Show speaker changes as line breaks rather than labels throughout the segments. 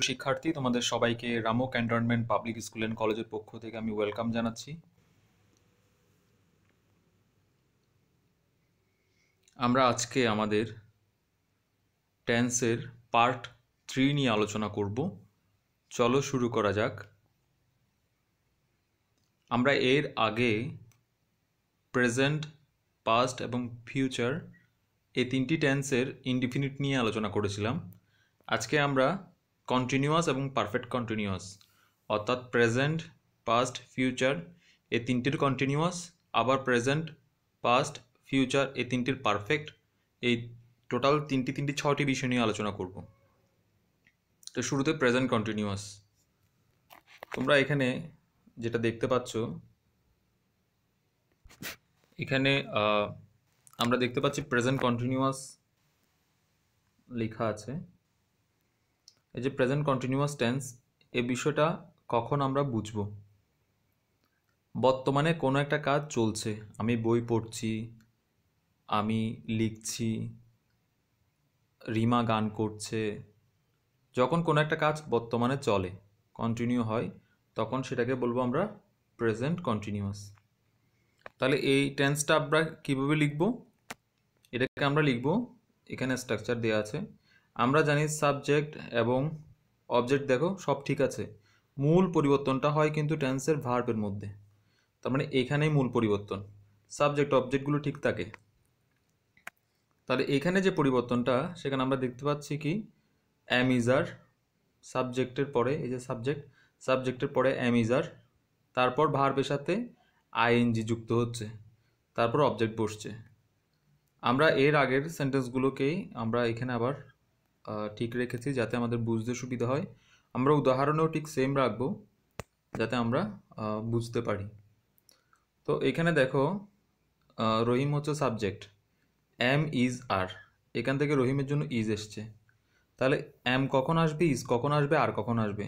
শিক্ষার্থী তোমাদের সবাইকে রামো ক্যান্টনমেন্ট পাবলিক স্কুল অ্যান্ড কলেজের পক্ষ থেকে আমি ওয়েলকাম জানাচ্ছি। আমরা আজকে আমাদের টেন্সের পার্ট 3 নিয়ে আলোচনা করব। চলো শুরু করা যাক। আমরা এর আগে প্রেজেন্ট, পাস্ট এবং ফিউচার এই তিনটি টেন্সের ইনডিফিনিট নিয়ে আলোচনা করেছিলাম। আজকে আমরা কন্টিনিউয়াস এবং পারফেক্ট কন্টিনিউয়াস অর্থাৎ প্রেজেন্ট, পাস্ট, ফিউচার এই তিনটির কন্টিনিউয়াস, আবার প্রেজেন্ট, পাস্ট, ফিউচার এই তিনটির পারফেক্ট, এই টোটাল তিনটি ছটি বিষয় নিয়ে আলোচনা করব। তো শুরুতে প্রেজেন্ট কন্টিনিউয়াস। তোমরা এখানে যেটা দেখতে পাচ্ছ, এখানে আমরা দেখতে পাচ্ছি প্রেজেন্ট কন্টিনিউয়াস লেখা আছে। এই যে প্রেজেন্ট কন্টিনিউয়াস টেন্স, এই বিষয়টা কখন আমরা বুঝব? বর্তমানে কোনো একটা কাজ চলছে, আমি বই পড়ছি, আমি লিখছি, রিমা গান করছে। যখন কোনো একটা কাজ বর্তমানে চলে, কন্টিনিউ হয়, তখন সেটাকে বলবো আমরা প্রেজেন্ট কন্টিনিউয়াস। তাহলে এই টেন্সটা আমরা কীভাবে লিখব? এটাকে আমরা লিখব, এখানে স্ট্রাকচার দেওয়া আছে। আমরা জানি সাবজেক্ট এবং অবজেক্ট, দেখো সব ঠিক আছে, মূল পরিবর্তনটা হয় কিন্তু টেন্সের ভার্বের মধ্যে। তার মানে এখানেই মূল পরিবর্তন, সাবজেক্ট অবজেক্টগুলো ঠিক থাকে। তাহলে এখানে যে পরিবর্তনটা, সেখানে আমরা দেখতে পাচ্ছি কি, অ্যাম ইজ আর, সাবজেক্টের পরে এই যে সাবজেক্টের পরে অ্যাম ইজ আর, তারপর ভার্বের সাথে আইএনজি যুক্ত হচ্ছে, তারপর অবজেক্ট বসছে। আমরা এর আগের সেন্টেন্সগুলোকেই আমরা এখানে আবার ঠিক রেখেছি যাতে আমাদের বুঝতে সুবিধা হয়। আমরা উদাহরণেও ঠিক সেম রাখবো যাতে আমরা বুঝতে পারি। তো এখানে দেখো, রহিম হচ্ছে সাবজেক্ট, এম ইজ আর, এখান থেকে রহিমের জন্য ইজ এসছে। তাহলে এম কখন আসবে, ইজ কখন আসবে, আর কখন আসবে?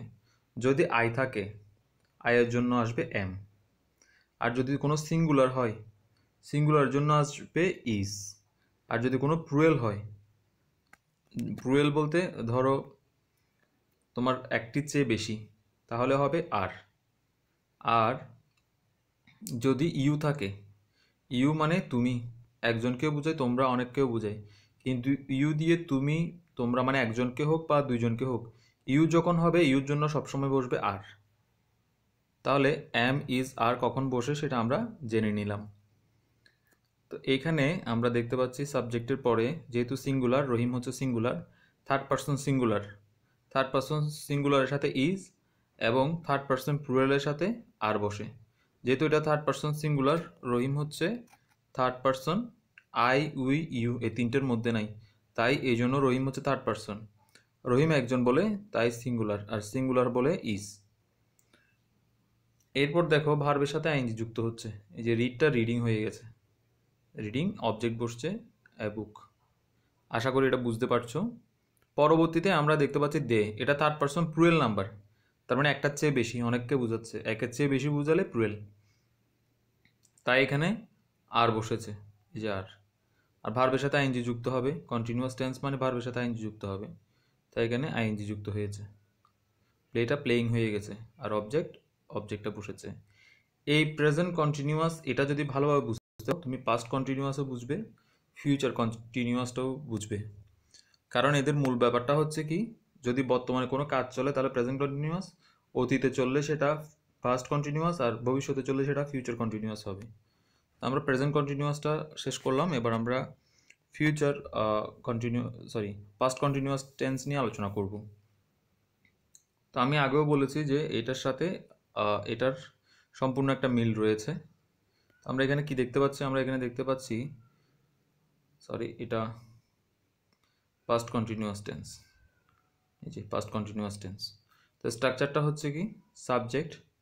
যদি আই থাকে, আয়ের জন্য আসবে এম। আর যদি কোনো সিঙ্গুলার হয়, সিঙ্গুলার জন্য আসবে ইজ। আর যদি কোনো প্লুরাল হয়, প্লুরাল বলতে ধরো তোমার একটির চেয়ে বেশি, তাহলে হবে আর। আর যদি ইউ থাকে, ইউ মানে তুমি, একজনকেও বোঝায়, তোমরা অনেককেও বোঝায়, কিন্তু ইউ দিয়ে তুমি, তোমরা মানে একজনকে হোক বা দুইজনকে হোক, ইউ যখন হবে, ইউর জন্য সবসময় বসবে আর। তাহলে এম ইজ আর কখন বসে সেটা আমরা জেনে নিলাম। তো এইখানে আমরা দেখতে পাচ্ছি সাবজেক্টের পরে যেহেতু সিঙ্গুলার, রহিম হচ্ছে singular, third person singular, third person সিঙ্গুলারের সাথে ইজ এবং থার্ড পারসন প্লুরালের সাথে আর বসে। যেহেতু এটা থার্ড পারসন সিঙ্গুলার, রহিম হচ্ছে third person, I, we, you এই তিনটের মধ্যে নাই, তাই এই জন্য রহিম হচ্ছে থার্ড পারসন। রহিম একজন বলে, তাই সিঙ্গুলার, আর সিঙ্গুলার বলে ইজ। এরপর দেখো ভার্বের সাথে আইএনজি যুক্ত হচ্ছে। এই যে রিডটা রিডিং হয়ে গেছে, রিডিং অবজেক্ট বসছে এ বুক। আশা করি এটা বুঝতে পারছো। পরবর্তীতে আমরা দেখতে পাচ্ছি দে, এটা থার্ড পারসন প্লুরাল নাম্বার, তার মানে একটার চেয়ে বেশি, অনেককে বোঝাচ্ছে, একের চেয়ে বেশি বোঝালে প্লুরাল, তাই এখানে আর বসেছে, এই যে আর। আর ভার্বের সাথে আইএনজি যুক্ত হবে, কন্টিনিউয়াস টেন্স মানে ভার্বের সাথে আইএনজি যুক্ত হবে, তাই এখানে আইএনজি যুক্ত হয়েছে, প্লেটা প্লেইং হয়ে গেছে, আর অবজেক্টটা বসেছে। এই প্রেজেন্ট কন্টিনিউয়াস, এটা যদি ভালোভাবে বুঝতে তুমি পাস্ট কন্টিনিউয়াসও বুঝবে, ফিউচার কন্টিনিউয়াসটাও বুঝবে। কারণ এদের মূল ব্যাপারটা হচ্ছে কি, যদি বর্তমানে কোনো কাজ চলে তাহলে প্রেজেন্ট কন্টিনিউয়াস, অতীতে চললে সেটা পাস্ট কন্টিনিউয়াস, আর ভবিষ্যতে চললে সেটা ফিউচার কন্টিনিউয়াস হবে। আমরা প্রেজেন্ট কন্টিনিউয়াসটা শেষ করলাম, এবার আমরা ফিউচার পাস্ট কন্টিনিউয়াস টেন্স নিয়ে আলোচনা করব। তো আমি আগেও বলেছি যে এটার সাথে এটার সম্পূর্ণ একটা মিল রয়েছে। আমরা এখানে কি দেখতে পাচ্ছি, আমরা এখানে দেখতে পাচ্ছি, এটা পাস্ট কন্টিনিউয়াস টেন্স, এই যে পাস্ট কন্টিনিউয়াস টেন্স। তো স্ট্রাকচারটা হচ্ছে কি,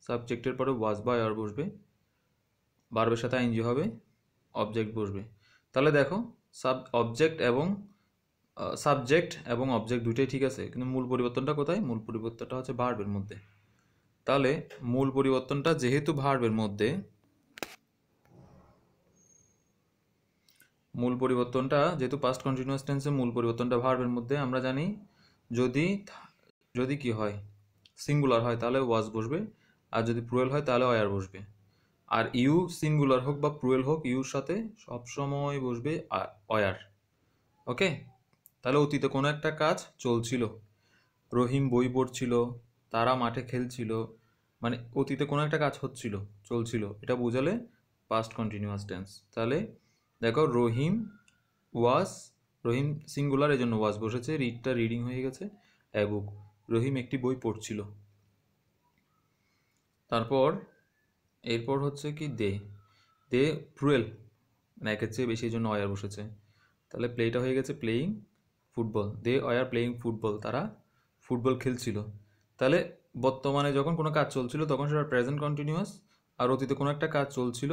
সাবজেক্টের পরে ওয়াজ বা আর বসবে, ভার্বের সাথে আইএনজি হবে, অবজেক্ট বসবে। তাহলে দেখো সাবজেক্ট এবং অবজেক্ট দুটোই ঠিক আছে, কিন্তু মূল পরিবর্তনটা কোথায়? মূল পরিবর্তনটা হচ্ছে ভার্বের মধ্যে। তাহলে মূল পরিবর্তনটা যেহেতু ভার্বের মধ্যে, পাস্ট কন্টিনিউয়াস টেন্সে মূল পরিবর্তনটা ভার্বের মধ্যে, আমরা জানি যদি যদি কি হয় সিঙ্গুলার হয় তাহলে ওয়াজ বসবে, আর যদি প্লুরাল হয় তাহলে অয়ার বসবে। আর ইউ সিঙ্গুলার হোক বা প্লুরাল হোক, ইউর সাথে সবসময় বসবে অয়ার। ওকে, তাহলে অতীতে কোনো একটা কাজ চলছিল, রহিম বই পড়ছিল, তারা মাঠে খেলছিল, মানে অতীতে কোনো একটা কাজ হচ্ছিল, চলছিল, এটা বোঝালে পাস্ট কন্টিনিউয়াস টেন্স। তাহলে দেখো রহিম ওয়াজ, রহিম সিঙ্গুলার এই জন্য ওয়াজ বসেছে, রিডটা রিডিং হয়ে গেছে, এ বুক, রহিম একটি বই পড়ছিল। তারপর এরপর হচ্ছে কি দে, দে প্লুরাল, মানে একের চেয়ে বেশি জন্য অয়ার বসেছে, তাহলে প্লেটা হয়ে গেছে playing football, they were playing football, তারা ফুটবল খেলছিল। তাহলে বর্তমানে যখন কোনো কাজ চলছিল তখন সেটা প্রেজেন্ট কন্টিনিউয়াস, আর অতীতে কোনো একটা কাজ চলছিল,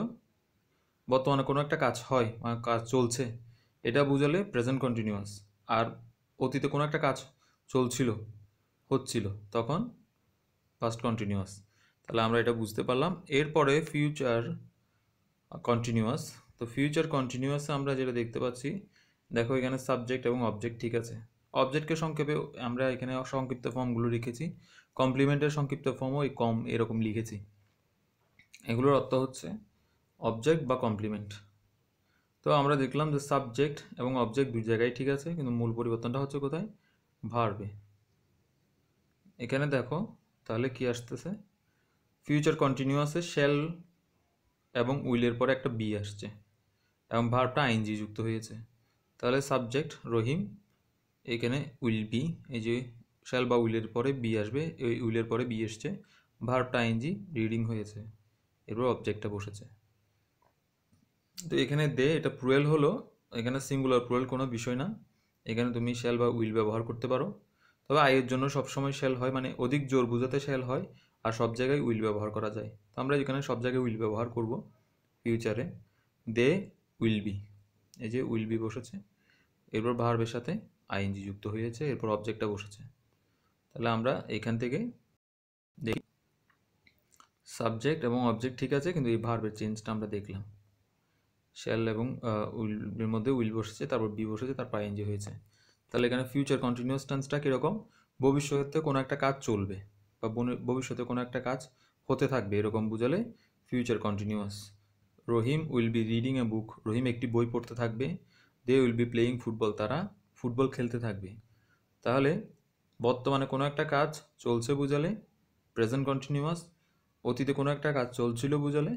বর্তমানে কোনো একটা কাজ হয় মানে কাজ চলছে, এটা বুঝালে প্রেজেন্ট কন্টিনিউয়াস। আর অতীতে কোনো একটা কাজ চলছিল, হচ্ছিল, তখন পাস্ট কন্টিনিউয়াস। তাহলে আমরা এটা বুঝতে পারলাম। এরপরে ফিউচার কন্টিনিউয়াস। তো ফিউচার কন্টিনিউয়াসে আমরা যেটা দেখতে পাচ্ছি, দেখো এখানে সাবজেক্ট এবং অবজেক্ট ঠিক আছে। অবজেক্টকে সংক্ষেপে আমরা এখানে সংক্ষিপ্ত ফর্মগুলো লিখেছি, কমপ্লিমেন্টের সংক্ষিপ্ত ফর্মও এই কম এরকম লিখেছি। এগুলোর অর্থ হচ্ছে অবজেক্ট বা কমপ্লিমেন্ট। তো আমরা দেখলাম যে সাবজেক্ট এবং অবজেক্ট দুই জায়গায় ঠিক আছে, কিন্তু মূল পরিবর্তনটা হচ্ছে কোথায়, ভার্বে। এখানে দেখো তাহলে কি আসতেছে, ফিউচার কন্টিনিউয়াসে শ্যাল এবং উইলের পরে একটা বি আসছে এবং ভার্বটা আইএনজি যুক্ত হয়েছে। তাহলে সাবজেক্ট রহিম, এখানে উইল বি, এই যে শ্যাল বা উইলের পরে বি আসবে, এই উইলের পরে বি এসছে, ভার্বটা আইএনজি রিডিং হয়েছে, এরপর অবজেক্টটা বসেছে। তো এখানে দে এটা প্লুরাল হলো, এখানে সিঙ্গুলার প্লুরাল কোনো বিষয় না, এখানে তুমি শ্যাল বা উইল ব্যবহার করতে পারো। তবে আয়ের জন্য সবসময় শ্যাল হয়, মানে অধিক জোর বোঝাতে শ্যাল হয়, আর সব জায়গায় উইল ব্যবহার করা যায়। তো আমরা এখানে সব জায়গায় উইল ব্যবহার করব ফিউচারে। দে উইল বি, এই যে উইল বি বসেছে, এরপর ভার্বের সাথে আইএনজি যুক্ত হয়েছে, এরপর অবজেক্টটা বসেছে। তাহলে আমরা এখান থেকে দেখি সাবজেক্ট এবং অবজেক্ট ঠিক আছে, কিন্তু এই ভার্বের চেঞ্জটা আমরা দেখলাম, শ্যাল এবং উইলের মধ্যে উইল বসেছে, তারপর বি বসেছে, তারপর আইএনজি হয়েছে। তাহলে এখানে ফিউচার কন্টিনিউয়াস টেন্সটা কীরকম, ভবিষ্যতে কোনো একটা কাজ চলবে বা ভবিষ্যতে কোনো একটা কাজ হতে থাকবে এরকম বুঝালে future continuous. Rahim will be reading a book, Rahim একটি বই পড়তে থাকবে। They will be playing football, তারা ফুটবল খেলতে থাকবে। তাহলে বর্তমানে কোনো একটা কাজ চলছে বুঝালে প্রেজেন্ট কন্টিনিউয়াস, অতীতে কোনো একটা কাজ চলছিল বুঝালে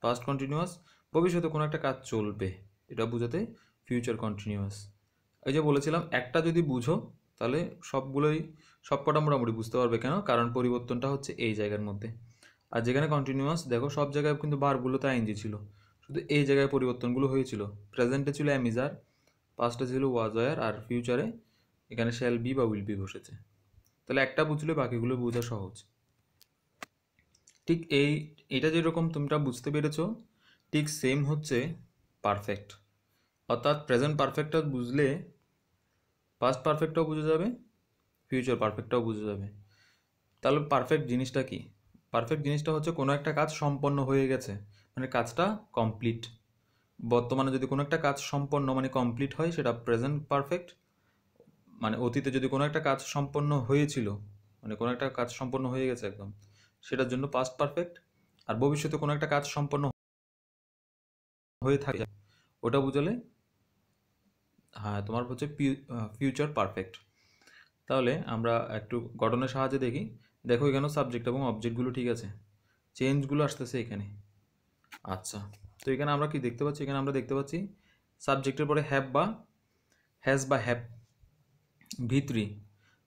পাস্ট কন্টিনিউয়াস, ভবিষ্যতে কোনো একটা কাজ চলবে এটা বোঝাতে ফিউচার কন্টিনিউয়াস। এই যে বলেছিলাম একটা যদি বুঝো তাহলে সবগুলোই সবকটা মোটামুটি বুঝতে পারবে, কেন, কারণ পরিবর্তনটা হচ্ছে এই জায়গার মধ্যে। আর যেখানে কন্টিনিউয়াস দেখো সব জায়গায় কিন্তু বারগুলোতে আইএনজি ছিল, শুধু এই জায়গায় পরিবর্তনগুলো হয়েছিল, প্রেজেন্টে ছিল অ্যামিজার, পাস্টে ছিল ওয়াজ ওয়ার, আর ফিউচারে এখানে শ্যাল বি বা উইল বি বসেছে। তাহলে একটা বুঝলে বাকিগুলো বোঝা সহজ। ঠিক এটা যেরকম তোমরা বুঝতে পেরেছো, ঠিক সেম হচ্ছে পারফেক্ট। অর্থাৎ প্রেজেন্ট পারফেক্টটা বুঝলে পাস্ট পারফেক্টটাও বুঝে যাবে, ফিউচার পারফেক্টটাও বুঝে যাবে। তাহলে পারফেক্ট জিনিসটা কি, পারফেক্ট জিনিসটা হচ্ছে কোনো একটা কাজ সম্পন্ন হয়ে গেছে, মানে কাজটা কমপ্লিট। বর্তমানে যদি কোনো একটা কাজ সম্পন্ন মানে কমপ্লিট হয় সেটা প্রেজেন্ট পারফেক্ট, মানে অতীতে যদি কোনো একটা কাজ সম্পন্ন হয়েছিল মানে কোনো একটা কাজ সম্পন্ন হয়ে গেছে একদম, সেটার জন্য পাস্ট পারফেক্ট। আর ভবিষ্যতে কোনো একটা কাজ সম্পন্ন হয়ে থাকে ওটা বুঝালে হ্যাঁ তোমার হচ্ছে ফিউচার পারফেক্ট। তাহলে আমরা একটু গঠনের সাহায্যে দেখি। দেখো এখানে সাবজেক্ট এবং অবজেক্টগুলো ঠিক আছে, চেঞ্জগুলো আসতেছে এখানে। আচ্ছা, তো এখানে আমরা কি দেখতে পাচ্ছি, এখানে আমরা দেখতে পাচ্ছি সাবজেক্টের পরে হ্যাভ বা হ্যাজ বা হ্যাভ, ভি3।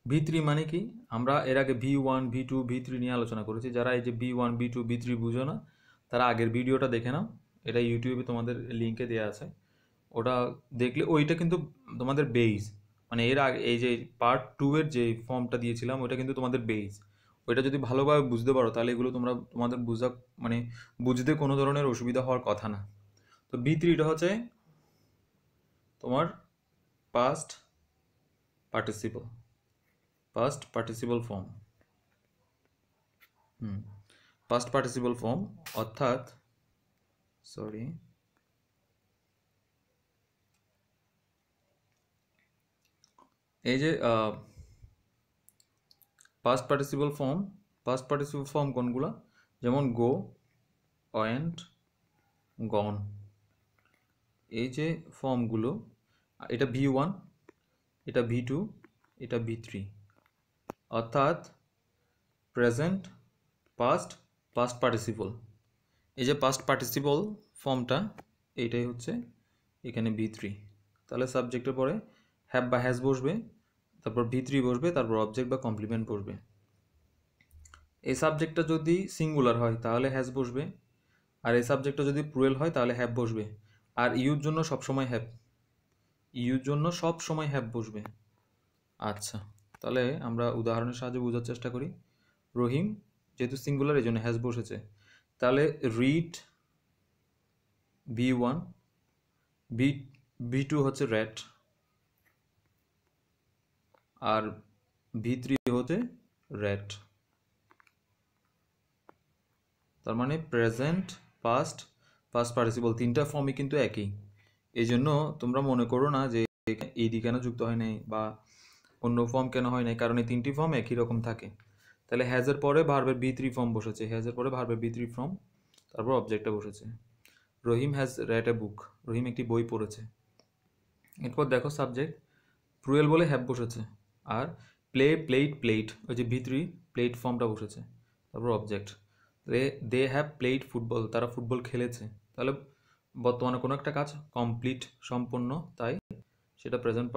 ভি3 মানে কি, আমরা এর আগে ভি1 ভি2 ভি3 নিয়ে আলোচনা করেছি। যারা এই যে ভি1 ভি2 ভি3 বুঝো না তারা আগের ভিডিওটা দেখে নাও, এটা ইউটিউবে তোমাদের লিঙ্কে দেওয়া আছে, ওটা দেখলে ওইটা কিন্তু তোমাদের বেইজ, মানে এর আগে এই যে পার্ট 2 এর যে ফর্মটা দিয়েছিলাম ওইটা কিন্তু তোমাদের বেইজ। ওইটা যদি ভালোভাবে বুঝতে পারো তাহলে এগুলো তোমাদের মানে বুঝতে কোনো ধরনের অসুবিধা হওয়ার কথা না। তো ভি3টা হচ্ছে তোমার past participle, past participle form. Past participle form অর্থাৎ সরি এই যে পাস্ট পার্টিসিপল ফর্ম কোনগুলো? যেমন গো, ওয়েন্ট, গন। এই যে ফর্মগুলো, এটা V1, এটা V2, এটা V3, অর্থাৎ প্রেজেন্ট, পাস্ট পার্টিসিপল। এই যে পাস্ট পার্টিসিপল ফর্মটা, এইটাই হচ্ছে এখানে V3। তাহলে সাবজেক্টের পরে হ্যাভ বা হ্যাজ বসবে, তারপর V3 বসবে, তারপর অবজেক্ট বা কমপ্লিমেন্ট বসবে। এই সাবজেক্টটা যদি সিঙ্গুলার হয় তাহলে হ্যাজ বসবে, আর এই সাবজেক্টটা যদি প্লুরাল হয় তাহলে হ্যাভ বসবে। আর ইউর জন্য সবসময় হ্যাভ বসবে। আচ্ছা, তাহলে আমরা উদাহরণের সাহায্যে বোঝার চেষ্টা করি। রহিম যেহেতু সিঙ্গুলার এই জন্য হ্যাজ বসেছে। তাহলে রিড V1, V2 হচ্ছে রেড, আর V3 হতে রেড। তার মানে প্রেজেন্ট, পাস্ট পার্টিসিপল তিনটা ফর্মই কিন্তু একই। এই জন্য তোমরা মনে করো না যে এইডি কেন যুক্ত হয় নাই বা অন্য ফর্ম কেন হয় নাই, কারণ এই তিনটি ফর্ম একই রকম থাকে। তাহলে হ্যাজের পরে ভার্বের V3 ফর্ম বসেছে, ফর্ম, তারপর অবজেক্টটা বসেছে। রহিম has red A book, Rahim একটি বই পড়েছে। এরপর দেখো সাবজেক্ট প্লুরাল বলে হ্যাভ বসেছে, আর প্লেট ওই যে V3 প্লেট ফর্মটা বসেছে, তারপর object. They have played football, তারা ফুটবল খেলেছে। তাহলে বর্তমানে কোনো একটা কাজ কমপ্লিট, সম্পন্ন, তাই সেটা প্রেজেন্ট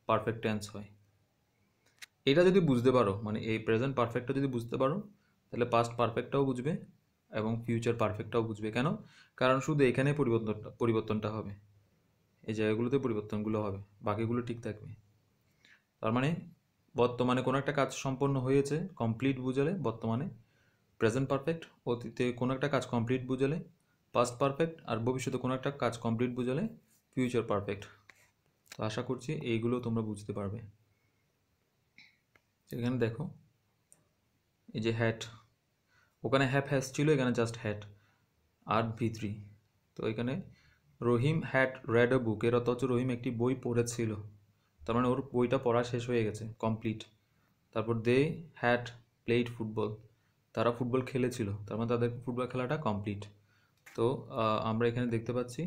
পারফেক্ট টেন্স হয়। এটা যদি বুঝতে পারো, মানে এই প্রেজেন্ট পারফেক্টটা যদি বুঝতে পারো, তাহলে পাস্ট পারফেক্টটাও বুঝবে এবং ফিউচার পারফেক্টটাও বুঝবে। কেন? কারণ শুধু এখানে পরিবর্তনটা হবে, এই জায়গাগুলোতে পরিবর্তনগুলো হবে, বাকিগুলো ঠিক থাকবে। তার মানে বর্তমানে কোনো একটা কাজ সম্পন্ন হয়েছে, কমপ্লিট বুঝালে বর্তমানে প্রেজেন্ট পারফেক্ট, অতীতে কোনো একটা কাজ কমপ্লিট বুঝালে পাস্ট পারফেক্ট, আর ভবিষ্যতে কোনো একটা কাজ কমপ্লিট বুঝালে ফিউচার পারফেক্ট। তো আশা করছি এইগুলো তোমরা বুঝতে পারবে। এখানে দেখো এই যে হ্যাট, ওখানে হ্যাজ ছিল, এখানে জাস্ট হ্যাট আর V3। তো এখানে রহিম হ্যাড রেড এ বুক, এর অর্থ হচ্ছে রহিম একটি বই পড়েছিল, তার মানে ওর বইটা পড়া শেষ হয়ে গেছে, কমপ্লিট। তারপর দে হ্যাড প্লেড ফুটবল, তারা ফুটবল খেলেছিল, তার মানে তাদের ফুটবল খেলাটা কমপ্লিট। তো আমরা এখানে দেখতে পাচ্ছি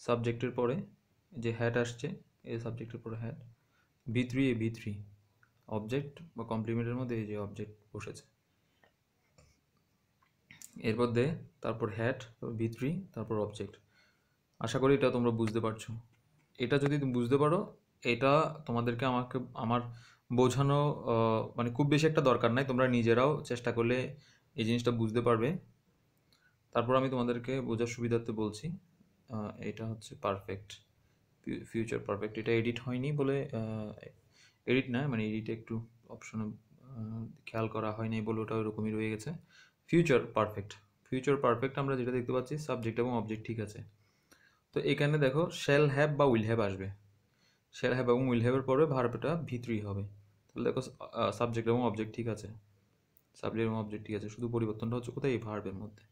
সাবজেক্টের পরে যে হ্যাট আসছে, এই সাবজেক্টের পরে হ্যাট, V3 অবজেক্ট বা কমপ্লিমেন্টের মধ্যে এই যে অবজেক্ট বসেছে। এরপর দে, তারপর হ্যাট, V3, তারপর অবজেক্ট। আশা করি এটা তোমরা বুঝতে পারছো। এটা যদি তুমি বুঝতে পারো, এটা তোমাদেরকে আমার বোঝানো মানে খুব বেশি একটা দরকার নাই, তোমরা নিজেরাও চেষ্টা করলে এই জিনিসটা বুঝতে পারবে। তারপর আমি তোমাদেরকে বোঝার সুবিধার্থে বলছি, এটা হচ্ছে পারফেক্ট, ফিউচার পারফেক্ট। এটা এডিট হয়নি বলে, এডিট না মানে এডিটে একটু অপশনে খেয়াল করা হয়নি বলে ওটা ওরকমই রয়ে গেছে। ফিউচার পারফেক্ট আমরা যেটা দেখতে পাচ্ছি সাবজেক্ট এবং অবজেক্ট ঠিক আছে। তো এখানে দেখো শ্যাল হ্যাভ বা উইল হ্যাভ আসবে, শ্যাল হ্যাভ এবং উইল হ্যাভের পরে ভার্বটা V3 হবে। তাহলে দেখো সাবজেক্ট এবং অবজেক্ট ঠিক আছে, শুধু পরিবর্তনটা হচ্ছে কোথায়, এই ভার্বের মধ্যে।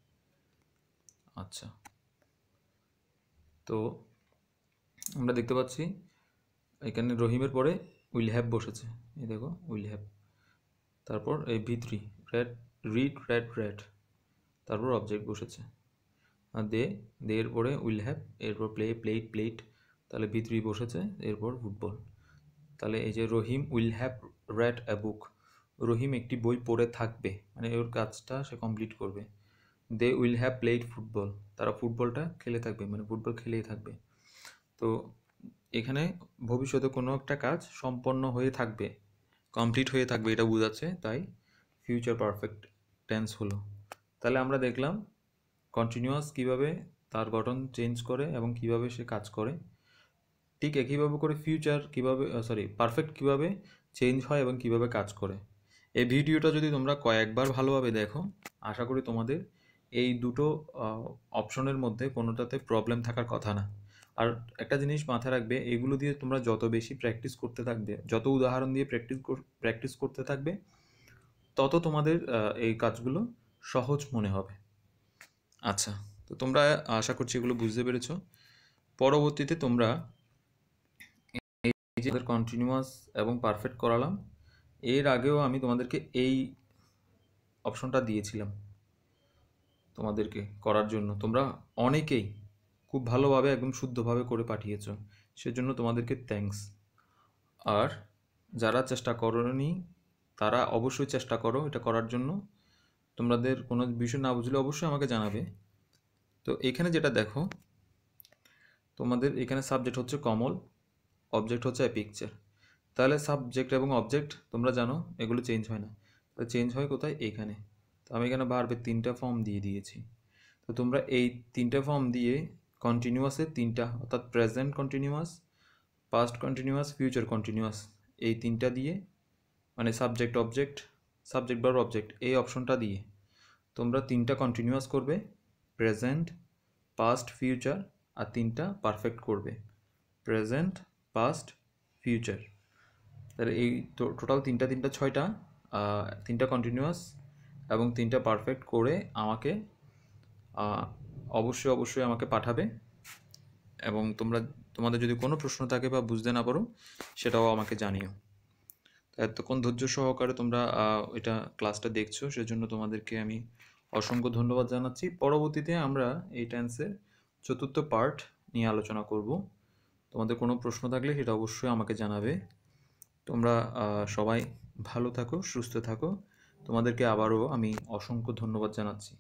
আচ্ছা, তো আমরা দেখতে পাচ্ছি এখানে রহিমের পরে উইল হ্যাভ বসেছে, এই দেখো উইল হ্যাভ, তারপর এই V3 রেড, তারপর অবজেক্ট বসেছে। আর দে এর পরে উইল হ্যাভ, এরপর প্লেট, তাহলে V3 বসেছে, এরপর ফুটবল। তাহলে এই যে রহিম will have read A book, Rahim একটি বই পড়ে থাকবে, মানে ওর কাজটা সে কমপ্লিট করবে। They will have played football, তারা ফুটবলটা খেলে থাকবে, মানে ফুটবল খেলেই থাকবে। তো এখানে ভবিষ্যতে কোনো একটা কাজ সম্পন্ন হয়ে থাকবে, কমপ্লিট হয়ে থাকবে, এটা বোঝাচ্ছে, তাই ফিউচার পারফেক্ট টেন্স হলো। তাহলে আমরা দেখলাম কন্টিনিউয়াস কিভাবে তার গঠন চেঞ্জ করে এবং কিভাবে সে কাজ করে, ঠিক একইভাবে করে ফিউচার কিভাবে পারফেক্ট কিভাবে চেঞ্জ হয় এবং কিভাবে কাজ করে। এই ভিডিওটা যদি তোমরা কয়েকবার ভালোভাবে দেখো, আশা করি তোমাদের এই দুটো অপশনের মধ্যে কোনোটাতে প্রবলেম থাকার কথা না। আর একটা জিনিস মাথায় রাখবে, এগুলো দিয়ে তোমরা যত বেশি প্র্যাকটিস করতে থাকবে, যত উদাহরণ দিয়ে প্র্যাকটিস করতে থাকবে, তত তোমাদের এই কাজগুলো সহজ মনে হবে। আচ্ছা, তো তোমরা আশা করছি এগুলো বুঝতে পেরেছো। পরবর্তীতে তোমরা এই যে কন্টিনিউয়াস এবং পারফেক্ট করালাম, এর আগেও আমি তোমাদেরকে এই অপশনটা দিয়েছিলাম তোমাদেরকে করার জন্য, তোমরা অনেকেই খুব ভালোভাবে একদম শুদ্ধভাবে করে পাঠিয়েছো, সেজন্য তোমাদেরকে থ্যাঙ্কস। আর যারা চেষ্টা করোনি তারা অবশ্যই চেষ্টা করো এটা করার জন্য। তোমাদের কোনো বিষয় না বুঝলে অবশ্যই আমাকে জানাবে। তো এখানে যেটা দেখো, তোমাদের এখানে সাবজেক্ট হচ্ছে কমল, অবজেক্ট হচ্ছে এ পিকচার। তাহলে সাবজেক্ট এবং অবজেক্ট তোমরা জানো এগুলো চেঞ্জ হয় না, তাহলে চেঞ্জ হয় কোথায়? এইখানে। তো আমি এখানে ভার্বের 3টা ফর্ম দিয়ে দিয়েছি। তো তোমরা এই 3টা ফর্ম দিয়ে কন্টিনিউয়াসের 3টা, অর্থাৎ present continuous, past continuous, future continuous, এই 3টা দিয়ে মানে সাবজেক্ট অবজেক্ট, সাবজেক্ট বা অবজেক্ট, এই অপশনটা দিয়ে তোমরা 3টা কন্টিনিউয়াস করবে, প্রেজেন্ট, পাস্ট, ফিউচার, আর 3টা পারফেক্ট করবে, প্রেজেন্ট, পাস্ট, ফিউচার। তাহলে এই টোটাল 3টা 6টা, 3টা কন্টিনিউয়াস এবং 3টা পারফেক্ট করে আমাকে অবশ্যই আমাকে পাঠাবে। এবং তোমাদের যদি কোনো প্রশ্ন থাকে বা বুঝতে না পারো সেটাও আমাকে জানিও। এতক্ষণ ধৈর্য সহকারে তোমরা এটা ক্লাসটা দেখছো, সেজন্য তোমাদেরকে আমি অসংখ্য ধন্যবাদ জানাচ্ছি। পরবর্তীতে আমরা এই টেন্সের 4র্থ পার্ট নিয়ে আলোচনা করব। তোমাদের কোনো প্রশ্ন থাকলে সেটা অবশ্যই আমাকে জানাবে। তোমরা সবাই ভালো থাকো, সুস্থ থাকো। তোমাদেরকে আবারও আমি অসংখ্য ধন্যবাদ জানাচ্ছি।